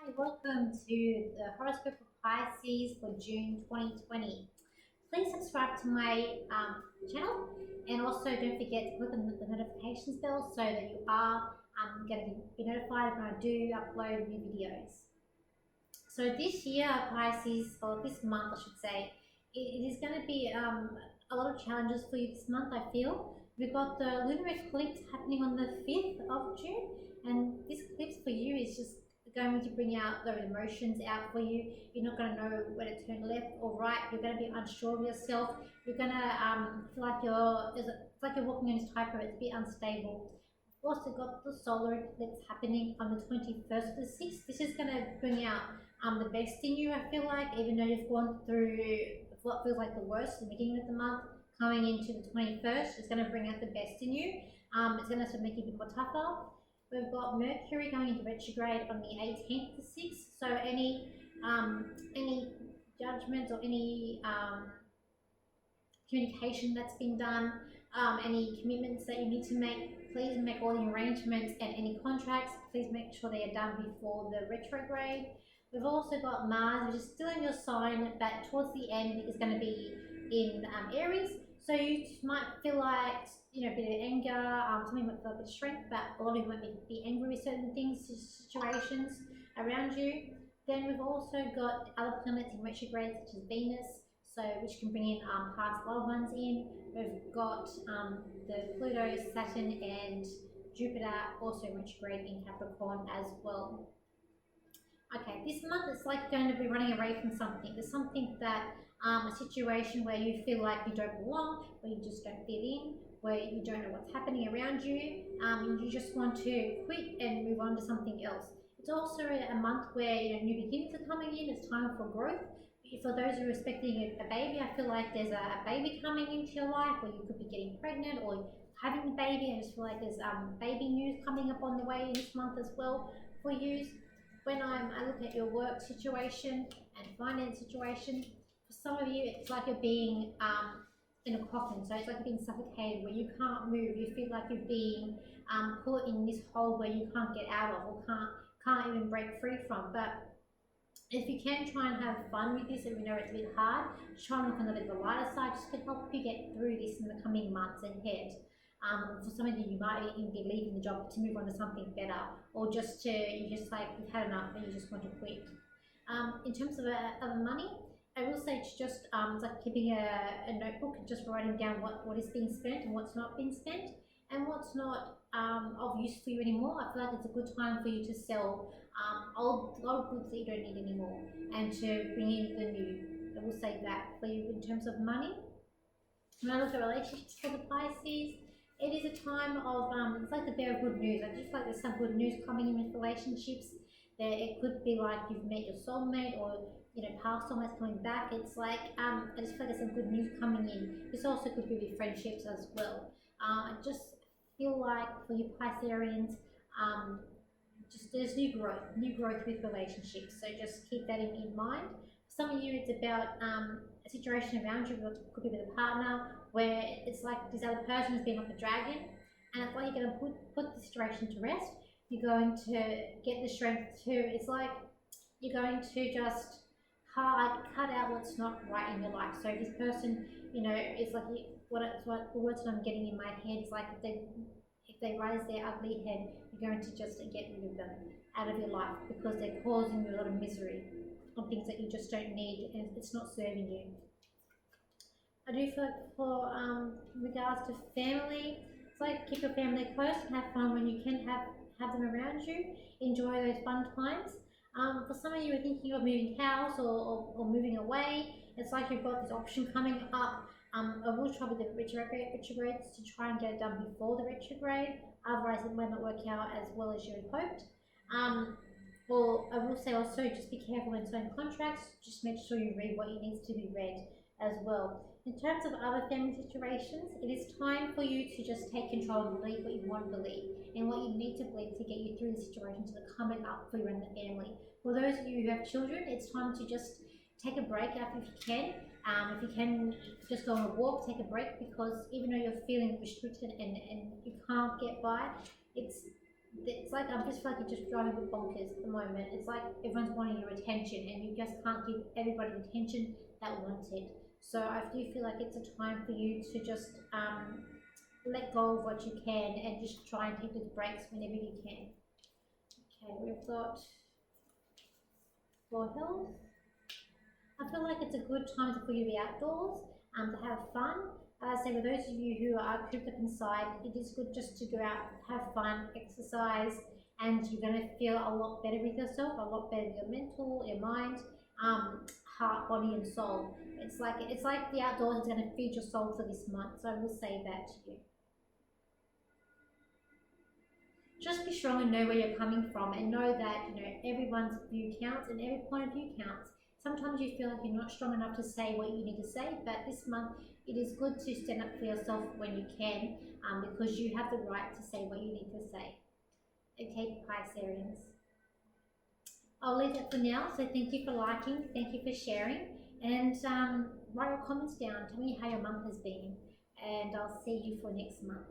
Hi, welcome to the Horoscope for Pisces for June 2020. Please subscribe to my channel and also don't forget to click on the notifications bell so that you are going to be notified when I do upload new videos. So this year, Pisces, or this month I should say, it is going to be a lot of challenges for you this month, I feel. We've got the lunar eclipse happening on the 5th of June, and this eclipse for you is just going to bring out those emotions out for you. You're not going to know where to turn left or right. You're going to be unsure of yourself. You're going to feel like you're walking on this tightrope. It's a bit unstable. We've also got the solar eclipse happening on the 21st of the 6th. This is going to bring out the best in you, I feel like, even though you've gone through what feels like the worst at the beginning of the month. Coming into the 21st, it's going to bring out the best in you. It's going to sort of make you a bit more tougher. We've got Mercury going into retrograde on the 18th to 6th. So any judgments or any communication that's been done, any commitments that you need to make, please make all the arrangements, and any contracts, please make sure they are done before the retrograde. We've also got Mars, which is still in your sign, but towards the end is going to be in Aries. So you might feel like, a bit of anger, something might feel a bit of strength, but a lot of you might be angry with certain things, situations around you. Then we've also got other planets in retrograde, such as Venus, so which can bring in past loved ones in. We've got the Pluto, Saturn, and Jupiter also in retrograde in Capricorn as well. Okay, this month it's like going to be running away from something. There's something that, a situation where you feel like you don't belong, where you just don't fit in, where you don't know what's happening around you, and you just want to quit and move on to something else. It's also a month where new beginnings are coming in. It's time for growth. For those who are expecting a baby, I feel like there's a baby coming into your life, or you could be getting pregnant or having a baby. I just feel like there's baby news coming up on the way this month as well for you. When I look at your work situation and finance situation, for some of you, it's like you're being in a coffin. So it's like you're being suffocated, where you can't move. You feel like you're being caught in this hole where you can't get out of, or can't even break free from. But if you can try and have fun with this, and we know it's a bit hard, try and look on the lighter side, just to help you get through this in the coming months ahead. For some of you, you might even be leaving the job to move on to something better, or you've had enough and you just want to quit. In terms of money, I will say it's just it's like keeping a notebook and just writing down what is being spent and what's not being spent, and what's not of use for you anymore. I feel like it's a good time for you to sell old goods that you don't need anymore, and to bring in the new. I will say that for you in terms of money. When I look at relationships for the Pisces, it is a time of, it's like the bear of good news. I just feel like there's some good news coming in with relationships. It could be like you've met your soulmate, or past soulmates coming back. It's like, I just feel like there's some good news coming in. This also could be with friendships as well. I just feel like for you Pisceans, just there's new growth with relationships. So just keep that in mind. For some of you, it's about a situation around you, could be with a partner, where it's like this other person has been like a dragon, and it's like you're going to put the situation to rest. You're going to get the strength to, it's like you're going to just cut out what's not right in your life. So this person, it's like what the words I'm getting in my head is like, if they raise their ugly head, you're going to just get rid of them out of your life, because they're causing you a lot of misery on things that you just don't need, and it's not serving you. I do feel like for regards to family, it's like keep your family close and have fun when you can have them around you. Enjoy those fun times. For some of you who are thinking of moving house or moving away, it's like you've got this option coming up. I will try with the retrogrades to try and get it done before the retrograde. Otherwise, it might not work out as well as you had hoped. Or I will say also, just be careful when signing contracts. Just make sure you read what needs to be read as well. In terms of other family situations, it is time for you to just take control and believe what you want to believe and what you need to believe to get you through the situations that are coming up for you and the family. For those of you who have children, it's time to just take a break after if you can. If you can, just go on a walk, take a break, because even though you're feeling restricted and you can't get by, it's it's like I just feel like you're just driving with bonkers at the moment. It's like everyone's wanting your attention, and you just can't give everybody the attention that wants it. So I do feel like it's a time for you to just let go of what you can and just try and take those breaks whenever you can. Okay, we've got for health. I feel like it's a good time for you to be outdoors, to have fun. So for those of you who are cooped up inside, it is good just to go out, have fun, exercise, and you're going to feel a lot better with yourself, a lot better with your mental, your mind, heart, body, and soul. It's like the outdoors is going to feed your soul for this month. So I will say that to you. Just be strong and know where you're coming from, and know that everyone's view counts and every point of view counts. Sometimes you feel like you're not strong enough to say what you need to say, but this month it is good to stand up for yourself when you can, because you have the right to say what you need to say. Okay, Pisceans. I'll leave that for now. So thank you for liking, thank you for sharing, and write your comments down. Tell me how your month has been, and I'll see you for next month.